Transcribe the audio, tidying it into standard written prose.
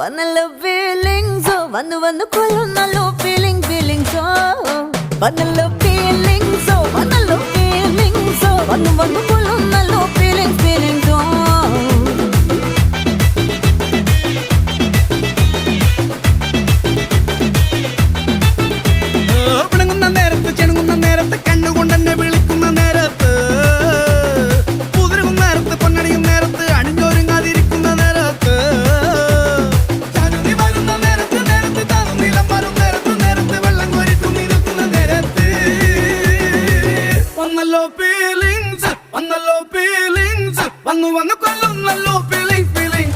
വന്നല്ലോ ഫീലിങ്സോ വന്നു വന്നു കൊള്ളുന്നല്ലോ ഫീലിങ്സോ വന്നല്ലോ ഫീലിങ്സോ വന്നല്ലോ ഫീലിങ്സോ വന്നു വന്നു കൊള്ളുന്നല്ലോ ഫീലിങ്സോ പിണങ്ങുന്ന നേരത്ത് ചെണുങ്ങുന്ന നേരത്ത് കണ്ണുകൊണ്ടെന്നെ വിളിക്കുന്ന നേരത്ത് പുതിരുന്ന നേരത്ത് പൊന്നണിയും നേരത്ത് അണിഞ്ഞൊരുങ്ങാതിരിക്കുന്ന നേരത്ത് ചനുതി വരുന്ന നേരത്ത് നേരത്ത് താന്നു നിലം വരും നേരത്ത് നേരത്ത് വെള്ളം കോരിത്തു നിൽക്കുന്ന നേരത്ത് വന്നല്ലോ ഫീലിങ്സ് വന്നു വന്നു കൊല്ലുന്നല്ലോ ഫീലിങ്സ്